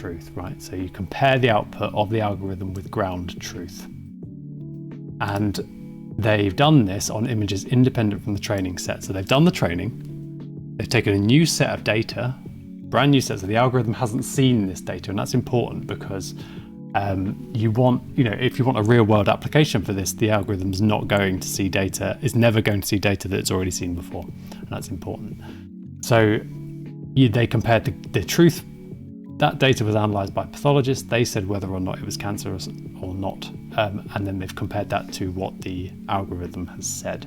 truth, right? So you compare the output of the algorithm with ground truth. And they've done this on images independent from the training set. So they've done the training, they've taken a new set of data, brand new set, so the algorithm hasn't seen this data, and that's important because if you want a real world application for this, the algorithm's not going to see data, is never going to see data that it's already seen before, and that's important. So they compared the truth. That data was analysed by pathologists. They said whether or not it was cancerous or not, and then they've compared that to what the algorithm has said.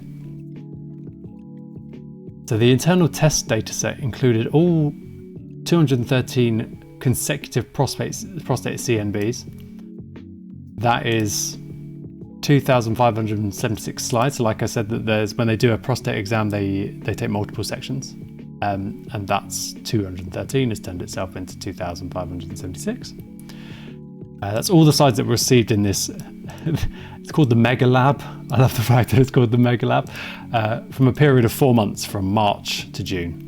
So the internal test dataset included all 213 consecutive prostate CNBs. That is 2,576 slides. So like I said, that when they do a prostate exam, they take multiple sections, and that's 213 has turned itself into 2,576. That's all the slides that were received in this. It's called the Mega Lab. I love the fact that it's called the Mega Lab, from a period of 4 months, from March to June.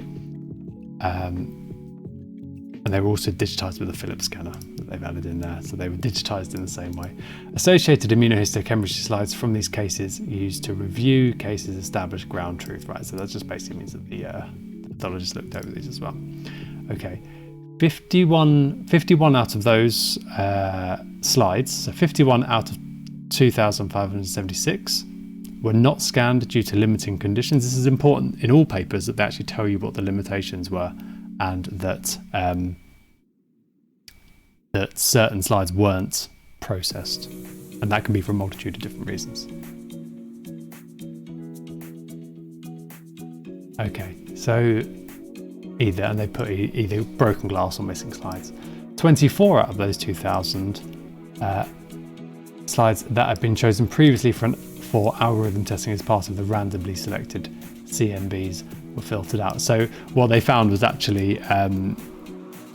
And they were also digitized with a Philips scanner that they've added in there. So they were digitized in the same way. Associated immunohistochemistry slides from these cases used to review cases, establish ground truth, right? So that just basically means that the pathologist looked over these as well. Okay, 51 out of those slides, so 51 out of 2,576 were not scanned due to limiting conditions. This is important in all papers, that they actually tell you what the limitations were, and that that certain slides weren't processed, and that can be for a multitude of different reasons. Okay, so they put either broken glass or missing slides. 24 out of those 2,000 slides that had been chosen previously for algorithm testing as part of the randomly selected CNBs were filtered out. So what they found was actually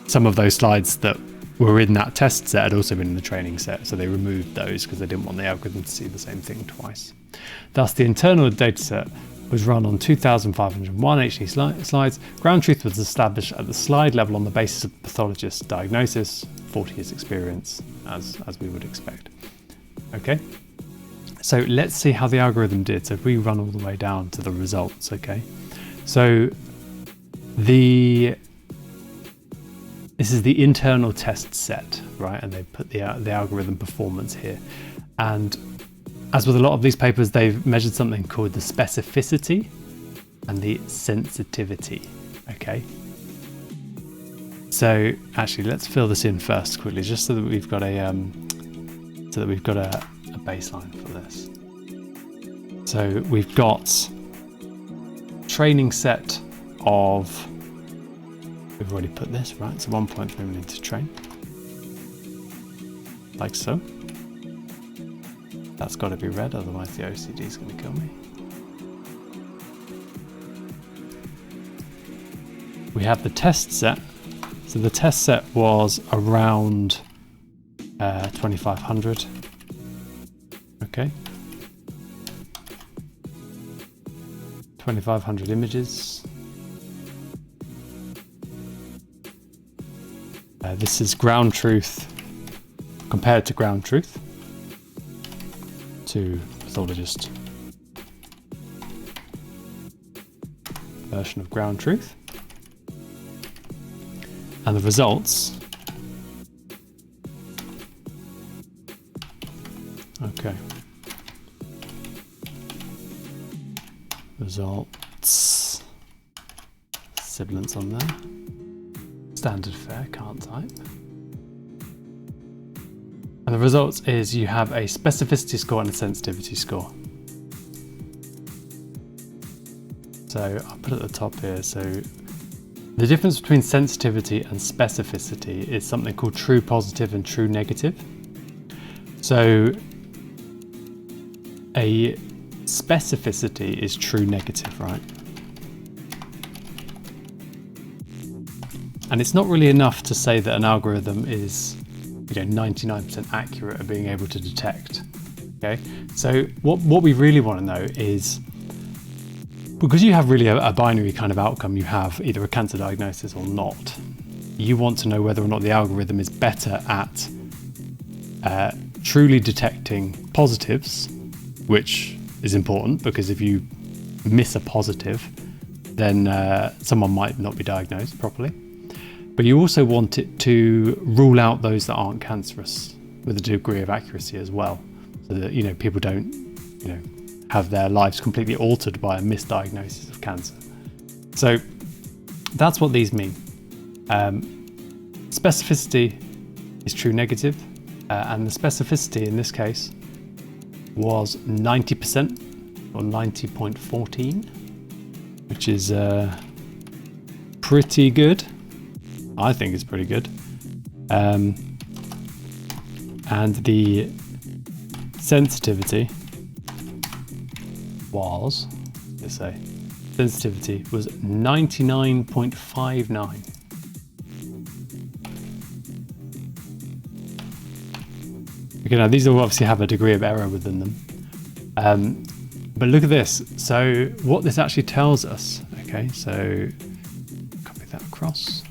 some of those slides that were in that test set had also been in the training set, so they removed those because they didn't want the algorithm to see the same thing twice. Thus, the internal dataset was run on 2,501 HD slides. Ground truth was established at the slide level on the basis of pathologist's diagnosis, 40 years experience, as we would expect. Okay, so let's see how the algorithm did. So if we run all the way down to the results, okay. So this is the internal test set, right? And they put the algorithm performance here. And as with a lot of these papers, they've measured something called the specificity and the sensitivity, okay? So actually, let's fill this in first quickly, just so that we've got a baseline for this. So we've got training set of, we've already put this, right? So 1.3 million to train, like so. That's got to be red, otherwise the OCD is going to kill me. We have the test set. So the test set was around 2,500. Okay. 2,500 images. This is ground truth compared to ground truth to pathologist version of ground truth, and the results. Okay, results, sibilants on there, standard fare, can't type. And the results is you have a specificity score and a sensitivity score. So I'll put it at the top here. So the difference between sensitivity and specificity is something called true positive and true negative. So a specificity is true negative, right? And it's not really enough to say that an algorithm is 99% accurate at being able to detect. Okay, so what we really want to know is, because you have really a binary kind of outcome, you have either a cancer diagnosis or not. you want to know whether or not the algorithm is better at truly detecting positives, which is important because if you miss a positive, then someone might not be diagnosed properly. But you also want it to rule out those that aren't cancerous with a degree of accuracy as well, so that, you know, people don't, you know, have their lives completely altered by a misdiagnosis of cancer. So that's what these mean. Specificity is true negative, and the specificity in this case was 90% or 90.14, which is pretty good. I think it's pretty good. And the sensitivity was, let's say, sensitivity was 99.59. Okay, now these will obviously have a degree of error within them. But look at this. So what this actually tells us, okay, so copy that across.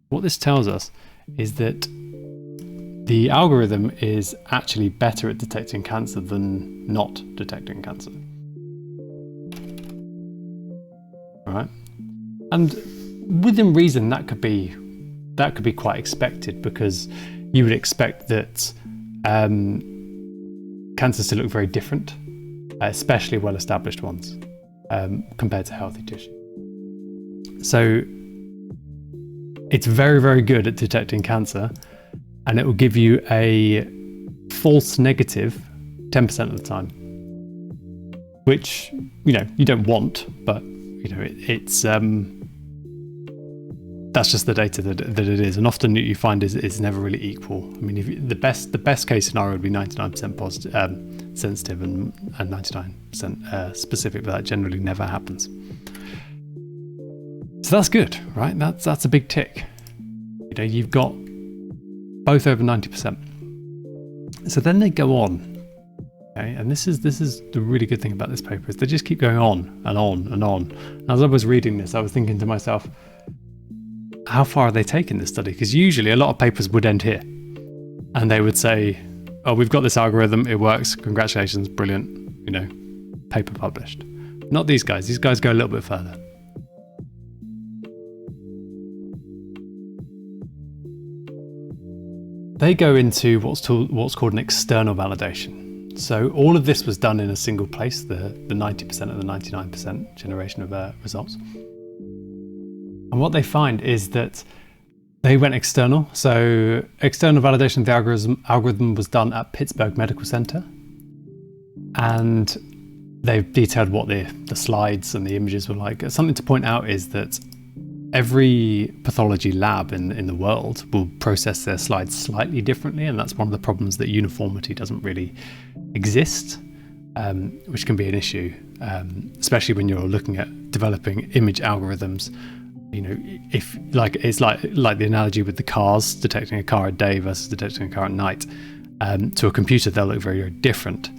What this tells us is that the algorithm is actually better at detecting cancer than not detecting cancer. All right, and within reason, that could be quite expected, because you would expect that cancers to look very different, especially well-established ones, compared to healthy tissue. So it's very, very good at detecting cancer, and it will give you a false negative 10% of the time, which, you know, you don't want, but, you know, it's that's just the data that it is, and often you find is never really equal. I mean, if the best case scenario would be 99% positive, sensitive, and 99% specific, but that generally never happens. So that's good, right? That's a big tick. You know, you've got both over 90%. So then they go on, okay, and this is the really good thing about this paper, is they just keep going on and on and on. And as I was reading this, I was thinking to myself, how far are they taking this study? Because usually a lot of papers would end here, and they would say, "Oh, we've got this algorithm. It works. Congratulations, brilliant. You know, paper published." Not these guys. These guys go a little bit further. They go into what's called an external validation. So all of this was done in a single place, the 90% and the 99% generation of results. And what they find is that they went external. So external validation of the algorithm was done at Pittsburgh Medical Center. And they've detailed what the slides and the images were like. Something to point out is that every pathology lab in the world will process their slides slightly differently, and that's one of the problems, that uniformity doesn't really exist, which can be an issue, especially when you're looking at developing image algorithms. You know, if it's like the analogy with the cars, detecting a car at day versus detecting a car at night. To a computer, they'll look very, very different.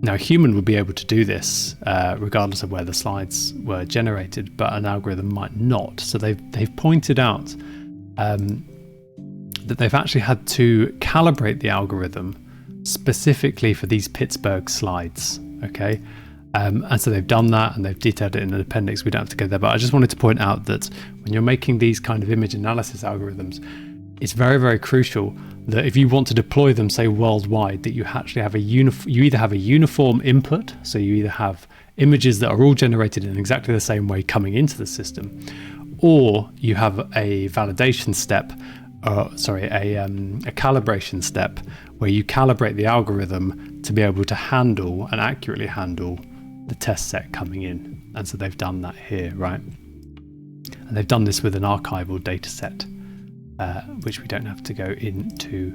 Now, a human would be able to do this regardless of where the slides were generated, but an algorithm might not. So they've pointed out that they've actually had to calibrate the algorithm specifically for these Pittsburgh slides. Okay, and so they've done that, and they've detailed it in an appendix. We don't have to go there, but I just wanted to point out that when you're making these kind of image analysis algorithms, it's very, very crucial that if you want to deploy them, say worldwide, that you actually have you either have a uniform input, so you either have images that are all generated in exactly the same way coming into the system, or you have a validation step, a calibration step, where you calibrate the algorithm to be able to handle and accurately handle the test set coming in. And so they've done that here, right? And they've done this with an archival data set, which we don't have to go into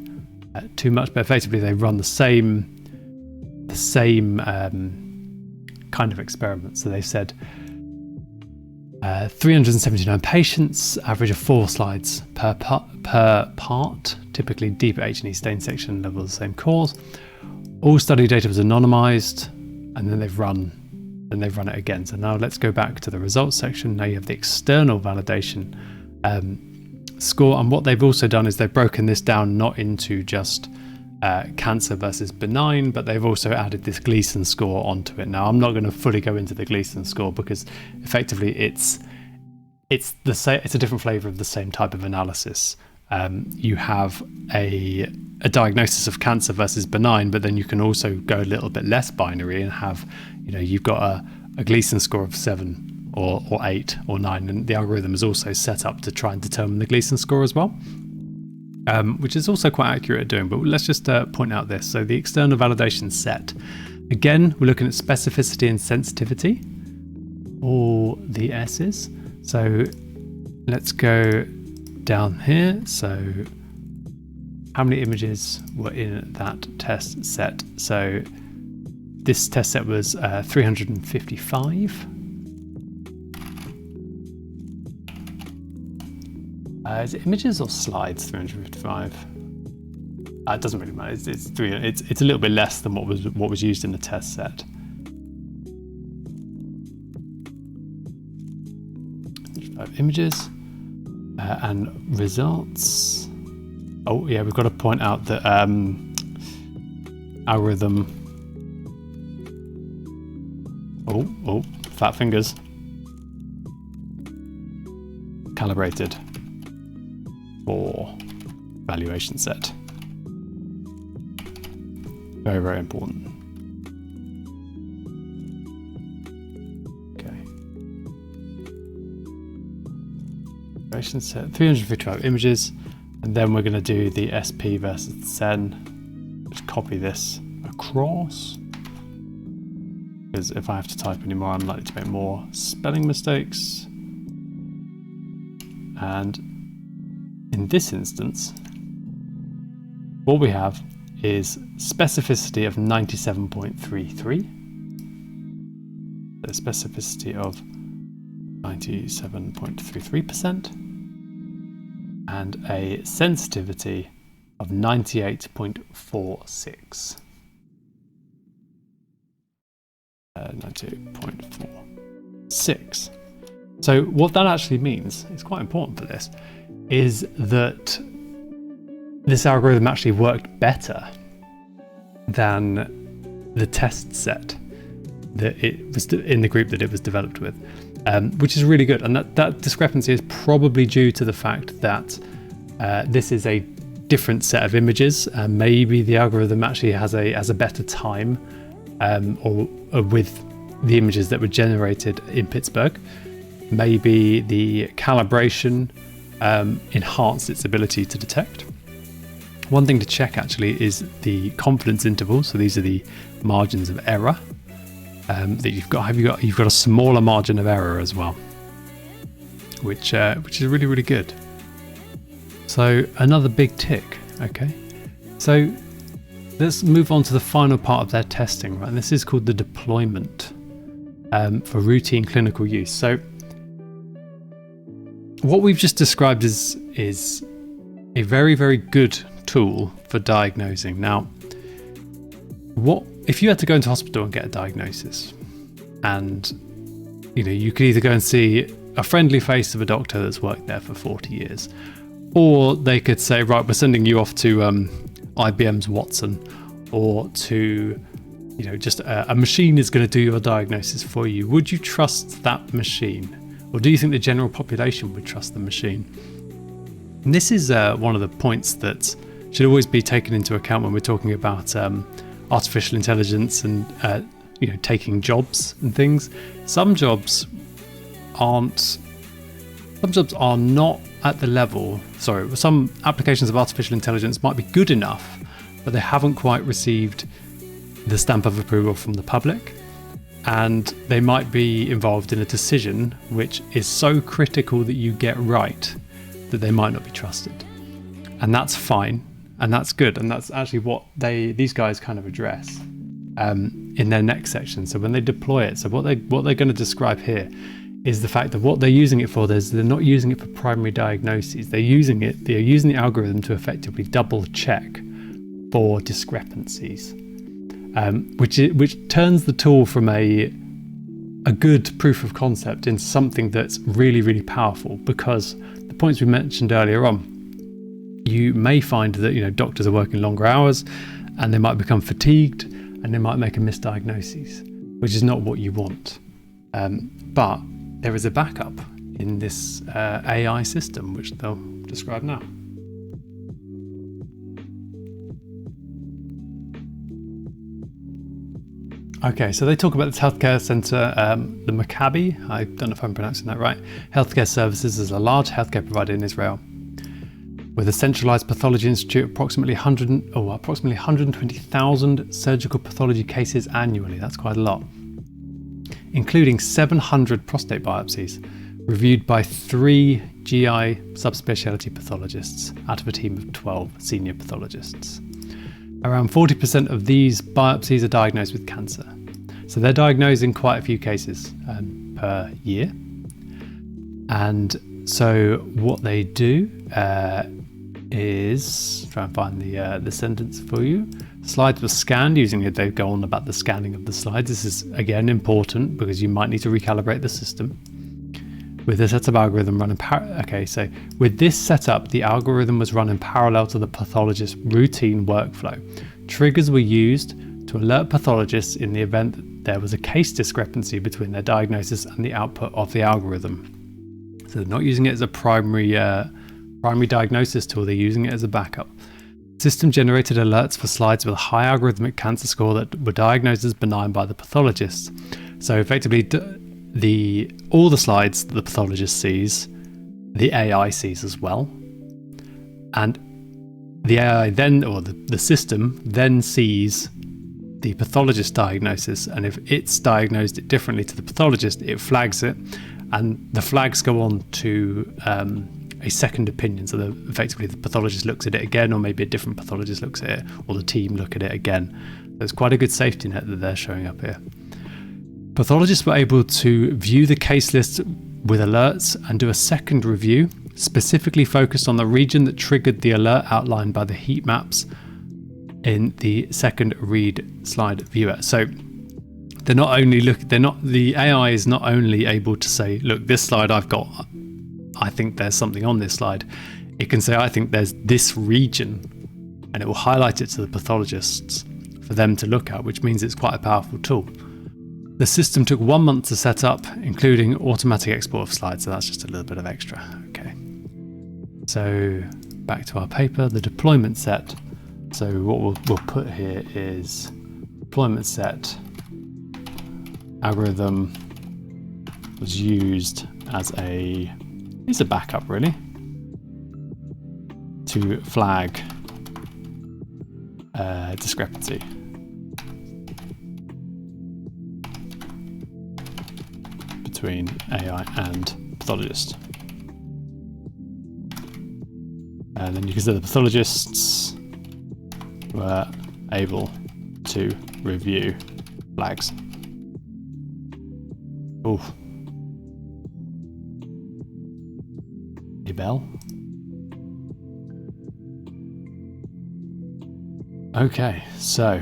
too much, but effectively they run the same kind of experiment. So they've said 379 patients, average of 4 slides per part, typically deep H&E stain section level of the same cause. All study data was anonymized, and then they've run then they run it again. So now let's go back to the results section. Now you have the external validation score, and what they've also done is they've broken this down not into just cancer versus benign, but they've also added this Gleason score onto it. Now I'm not going to fully go into the Gleason score because effectively it's a different flavor of the same type of analysis. You have a diagnosis of cancer versus benign, but then you can also go a little bit less binary and have, you've got a Gleason score of 7 or 8 or 9, and the algorithm is also set up to try and determine the Gleason score as well, which is also quite accurate at doing. But let's just point out this. So the external validation set, again, we're looking at specificity and sensitivity, all the S's. So let's go down here. So how many images were in that test set? So this test set was 355. Is it images or slides? 355. It doesn't really matter. It's a little bit less than what was used in the test set. Images and results. Oh yeah, we've got to point out that algorithm. Oh, fat fingers. Calibrated for valuation set. Very, very important. Okay. Valuation set, 355 images, and then we're going to do the SP versus the SEN. Just copy this across, because if I have to type anymore, I'm likely to make more spelling mistakes. And in this instance, what we have is specificity of 97.33. The specificity of 97.33% and a sensitivity of 98.46. 98.46. So what that actually means, it's quite important for this, is that this algorithm actually worked better than the test set that it was in the group that it was developed with, which is really good. And that discrepancy is probably due to the fact that this is a different set of images. Maybe the algorithm actually has a better time or with the images that were generated in Pittsburgh. Maybe the calibration enhanced its ability to detect. One thing to check actually is the confidence interval. So these are the margins of error that you've got. You've got a smaller margin of error as well, which is really, really good. So another big tick. Okay, so let's move on to the final part of their testing. Right, and this is called the deployment for routine clinical use. So what we've just described is a very, very good tool for diagnosing. Now, what if you had to go into hospital and get a diagnosis, and you could either go and see a friendly face of a doctor that's worked there for 40 years, or they could say, right, we're sending you off to IBM's Watson, or to just a machine is going to do your diagnosis for you. Would you trust that machine? Or do you think the general population would trust the machine? And this is one of the points that should always be taken into account when we're talking about artificial intelligence and taking jobs and things. Some jobs are not at the level. Sorry, some applications of artificial intelligence might be good enough, but they haven't quite received the stamp of approval from the public. And they might be involved in a decision which is so critical that you get right that they might not be trusted. And that's fine, and that's good, and that's actually what these guys kind of address in their next section. So when they deploy it, so what they're going to describe here is the fact that what they're using it for, they're not using it for primary diagnoses. They're using the algorithm to effectively double check for discrepancies. Which turns the tool from a a good proof of concept into something that's really, really powerful, because the points we mentioned earlier on, you may find that doctors are working longer hours and they might become fatigued and they might make a misdiagnosis, which is not what you want. But there is a backup in this AI system, which they'll describe now. Okay, so they talk about this healthcare centre, the Maccabi, I don't know if I'm pronouncing that right, Healthcare Services is a large healthcare provider in Israel with a centralised pathology institute, approximately 120,000 surgical pathology cases annually. That's quite a lot, including 700 prostate biopsies reviewed by 3 GI subspecialty pathologists out of a team of 12 senior pathologists. Around 40% of these biopsies are diagnosed with cancer. So they're diagnosing quite a few cases per year. And so what they do is try and find the sentence for you. Slides were scanned using it. They go on about the scanning of the slides. This is again important because you might need to recalibrate the system. With the setup algorithm running so with this setup, the algorithm was run in parallel to the pathologist's routine workflow. Triggers were used to alert pathologists in the event that there was a case discrepancy between their diagnosis and the output of the algorithm. So they're not using it as a primary diagnosis tool, they're using it as a backup. The system generated alerts for slides with a high algorithmic cancer score that were diagnosed as benign by the pathologist. So effectively, all the slides that the pathologist sees, the AI sees as well, and the AI then, or the system then sees the pathologist's diagnosis, and if it's diagnosed it differently to the pathologist, it flags it, and the flags go on to a second opinion. So effectively the pathologist looks at it again, or maybe a different pathologist looks at it, or the team look at it again. There's quite a good safety net that they're showing up here. Pathologists were able to view the case list with alerts and do a second review, specifically focused on the region that triggered the alert outlined by the heat maps in the second read slide viewer. So the AI is not only able to say, look, this slide I've got, I think there's something on this slide. It can say, I think there's this region, and it will highlight it to the pathologists for them to look at, which means it's quite a powerful tool. The system took 1 month to set up, including automatic export of slides, so that's just a little bit of extra. Okay. So back to our paper, the deployment set. So what we'll put here is deployment set algorithm was used as it's a backup really, to flag discrepancy. Between AI and pathologist. And then you can see the pathologists were able to review flags. Ooh. A bell. Okay, so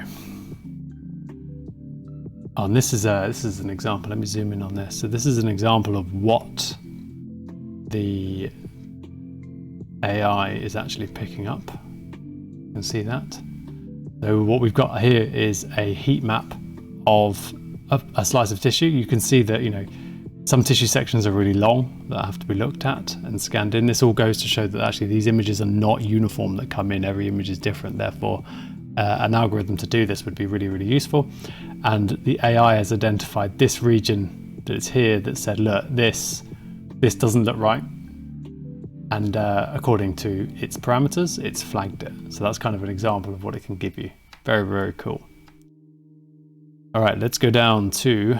and this is an example. Let me zoom in on this. So this is an example of what the AI is actually picking up. You can see that. So what we've got here is a heat map of a slice of tissue. You can see that some tissue sections are really long that have to be looked at and scanned in. This all goes to show that actually these images are not uniform that come in. Every image is different. Therefore, an algorithm to do this would be really, really useful. And the AI has identified this region that's here that said, look, this doesn't look right. And according to its parameters, it's flagged it. So that's kind of an example of what it can give you. Very, very cool. All right, let's go down to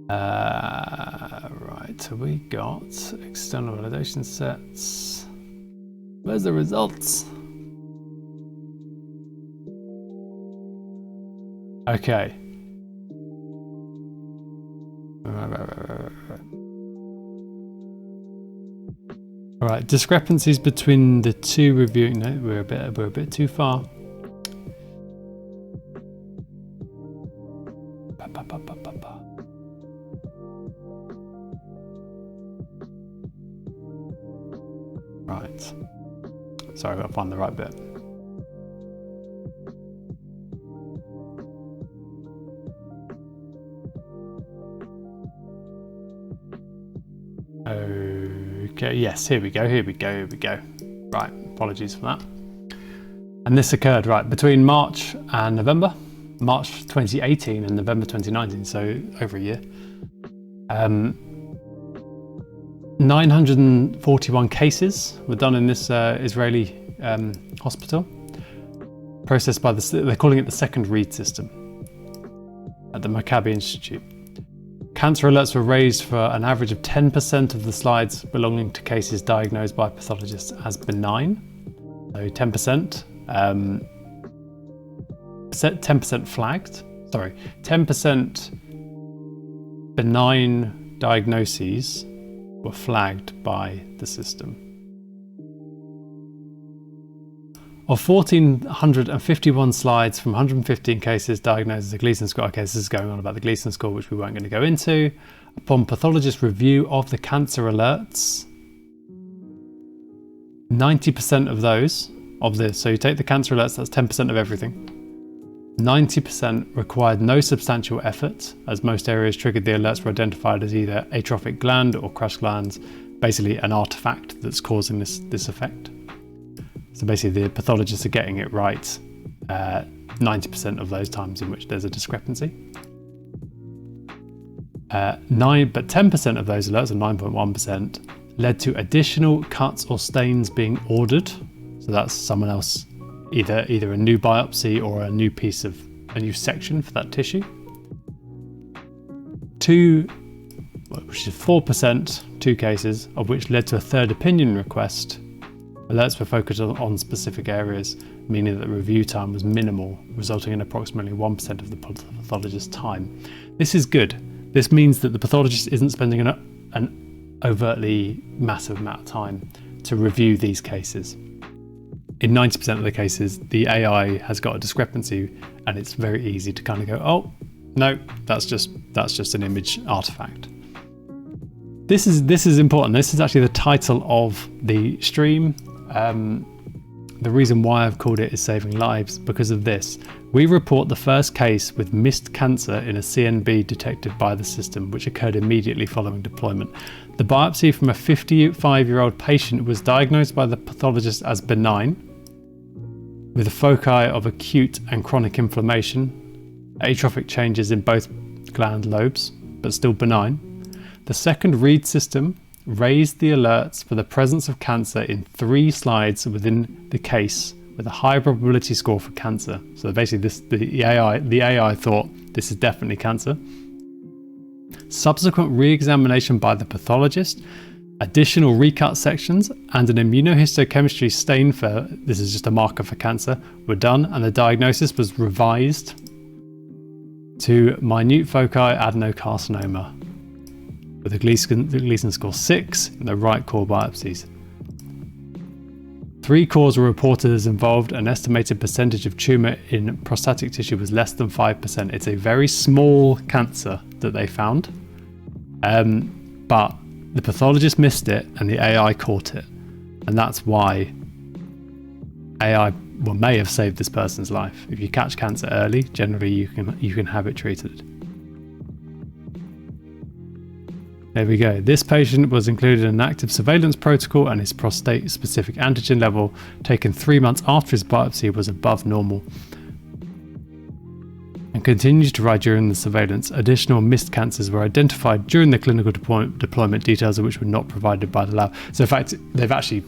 right, so we got external validation sets. Where's the results? Okay. All right, discrepancies between the two reviewing. No, we're a bit too far. Sorry, I've got to find the right bit. Okay, yes, here we go. Right, apologies for that. And this occurred, right, between March and November. March 2018 and November 2019, so over a year. 941 cases were done in this Israeli hospital, processed by they're calling it the second read system at the Maccabi Institute. Cancer alerts were raised for an average of 10% of the slides belonging to cases diagnosed by pathologists as benign. So 10%, 10% flagged. Sorry, 10% benign diagnoses were flagged by the system. Of 1,451 slides from 115 cases diagnosed as a Gleason score, okay, this is going on about the Gleason score, which we weren't going to go into. Upon pathologist review of the cancer alerts, 90% of those, so you take the cancer alerts, that's 10% of everything. 90% required no substantial effort, as most areas triggered the alerts were identified as either atrophic gland or crushed glands, basically an artifact that's causing this effect. So basically the pathologists are getting it right 90% of those times in which there's a discrepancy. But 10% of those alerts, or 9.1%, led to additional cuts or stains being ordered. So that's someone else, either a new biopsy or a new section for that tissue. Which is 4%, 2 cases, of which led to a third opinion request. Alerts were focused on specific areas, meaning that the review time was minimal, resulting in approximately 1% of the pathologist's time. This is good. This means that the pathologist isn't spending an overtly massive amount of time to review these cases. In 90% of the cases, the AI has got a discrepancy, and it's very easy to kind of go, oh, no, that's just an image artifact. This is important. This is actually the title of the stream. The reason why I've called it is Saving Lives, because of this. We report the first case with missed cancer in a CNB detected by the system, which occurred immediately following deployment. The biopsy from a 55-year-old patient was diagnosed by the pathologist as benign, with a foci of acute and chronic inflammation, atrophic changes in both gland lobes, but still benign. The second read system raised the alerts for the presence of cancer in 3 slides within the case with a high probability score for cancer. So basically the AI thought this is definitely cancer. Subsequent re-examination by the pathologist, additional recut sections and an immunohistochemistry stain for, this is just a marker for cancer, were done, and the diagnosis was revised to minute foci adenocarcinoma, with a Gleason score 6 in the right core biopsies. 3 cores were reported as involved. An estimated percentage of tumour in prostatic tissue was less than 5%. It's a very small cancer that they found, but the pathologist missed it and the AI caught it, and that's why AI may have saved this person's life. If you catch cancer early, generally you can have it treated. There we go. This patient was included in an active surveillance protocol, and his prostate-specific antigen level taken 3 months after his biopsy was above normal and continued to rise during the surveillance. Additional missed cancers were identified during the clinical deployment, details of which were not provided by the lab. So in fact, they've actually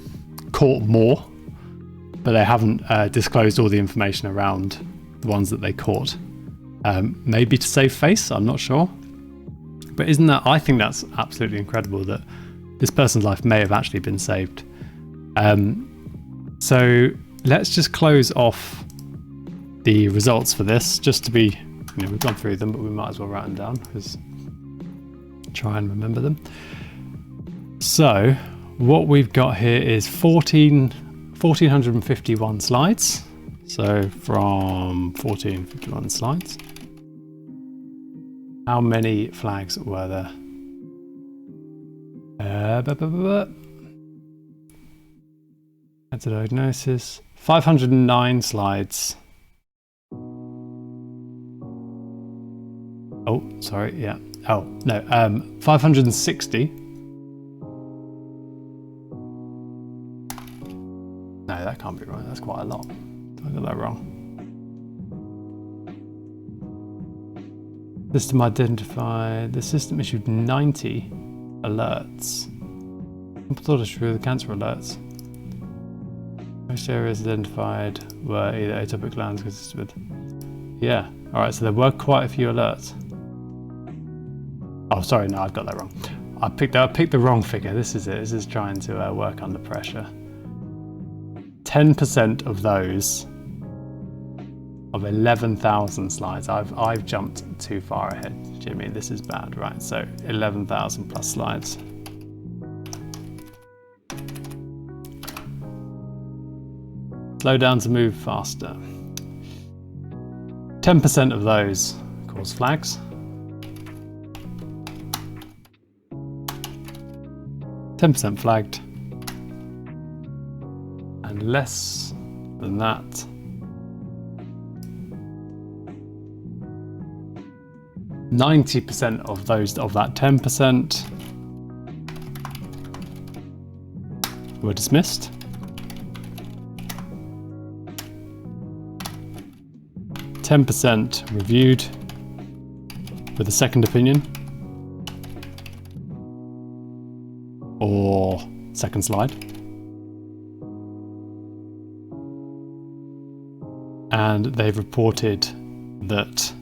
caught more, but they haven't disclosed all the information around the ones that they caught. Maybe to save face, I'm not sure. But I think that's absolutely incredible that this person's life may have actually been saved. So let's just close off the results for this, just to be, we've gone through them, but we might as well write them down, because try and remember them. So what we've got here is 1,451 slides. So from 1,451 slides, how many flags were there? Cancer diagnosis. 509 slides. Oh, sorry, yeah. Oh, no, 560. No, that can't be right. That's quite a lot. I got that wrong. System identified. The system issued 90 alerts. I thought it drew the cancer alerts. Most areas identified were either atopic glands consisted with. Yeah. All right. So there were quite a few alerts. Oh, sorry. No, I've got that wrong. I picked the wrong figure. This is it. This is trying to work under pressure. 10% of those of 11,000 slides. I've jumped too far ahead, Jimmy. This is bad, right? So 11,000 plus slides. Slow down to move faster. 10% of those cause flags. 10% flagged. And less than that, 90% of those of that 10% were dismissed. 10% reviewed with a second opinion or second slide. And they've reported that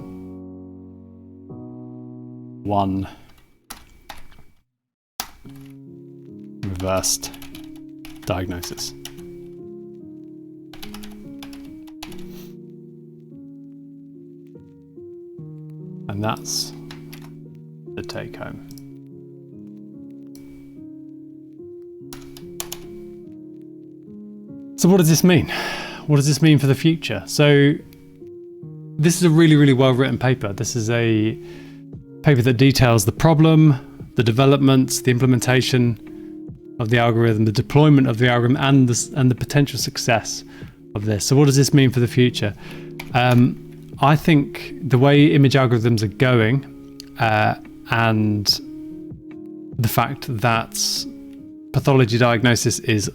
one reversed diagnosis. And that's the take home. So what does this mean? What does this mean for the future? So this is a really, really well written paper. This is a paper that details the problem, the development, the implementation of the algorithm, the deployment of the algorithm, and the potential success of this. So what does this mean for the future? I think the way image algorithms are going, and the fact that pathology diagnosis is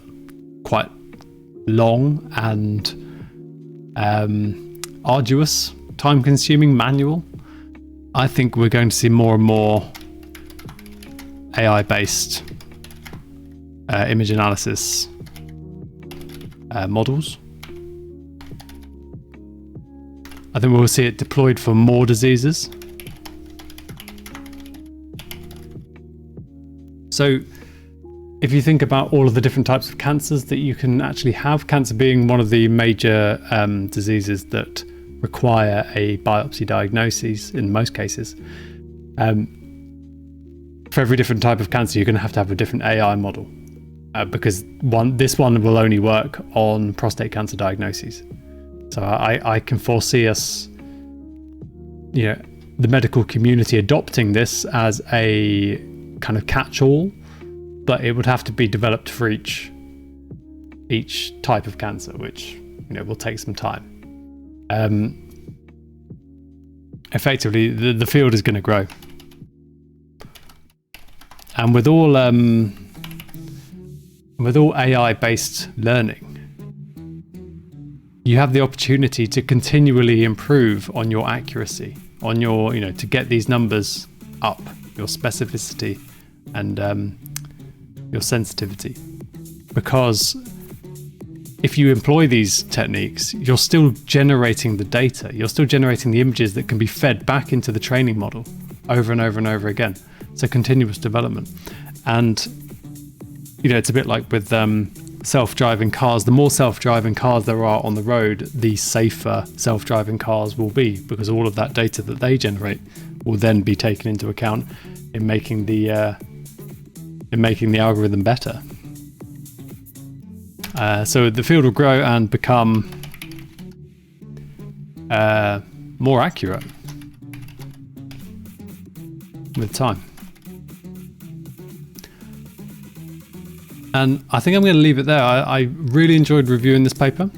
quite long and arduous, time-consuming, manual, I think we're going to see more and more AI-based image analysis models. I think we'll see it deployed for more diseases. So if you think about all of the different types of cancers that you can actually have, cancer being one of the major diseases that require a biopsy diagnosis in most cases. For every different type of cancer, you're going to have a different AI model because this one will only work on prostate cancer diagnoses. So I can foresee us, the medical community adopting this as a kind of catch-all, but it would have to be developed for each type of cancer, which will take some time. Effectively, the field is going to grow, and with all AI-based learning, you have the opportunity to continually improve on your accuracy, on your to get these numbers up, your specificity, and your sensitivity, because if you employ these techniques, you're still generating the data, you're still generating the images that can be fed back into the training model over and over and over again. So continuous development. And it's a bit like with self-driving cars. The more self-driving cars there are on the road, the safer self-driving cars will be, because all of that data that they generate will then be taken into account in making the algorithm better. So the field will grow and become more accurate with time. And I think I'm going to leave it there. I really enjoyed reviewing this paper.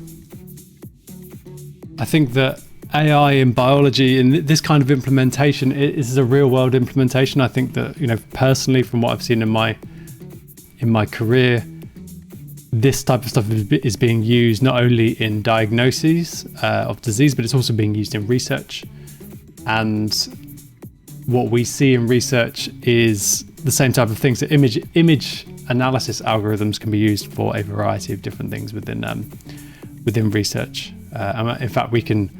I think that AI in biology and this kind of implementation is a real world implementation. I think that, personally, from what I've seen in my career, this type of stuff is being used not only in diagnoses of disease, but it's also being used in research. And what we see in research is the same type of things. So image analysis algorithms can be used for a variety of different things within research. In fact, we can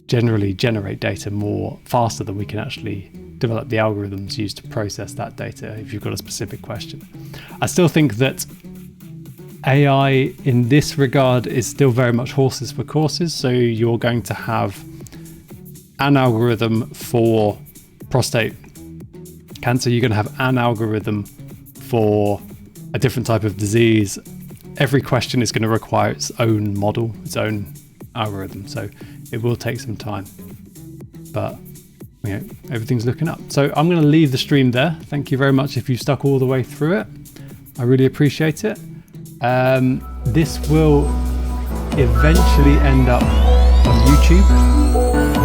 generally generate data more faster than we can actually develop the algorithms used to process that data if you've got a specific question. I still think that AI in this regard is still very much horses for courses. So you're going to have an algorithm for prostate cancer. You're going to have an algorithm for a different type of disease. Every question is going to require its own model, its own algorithm. So it will take some time, but everything's looking up. So I'm going to leave the stream there. Thank you very much if you stuck all the way through it. I really appreciate it. This will eventually end up on YouTube.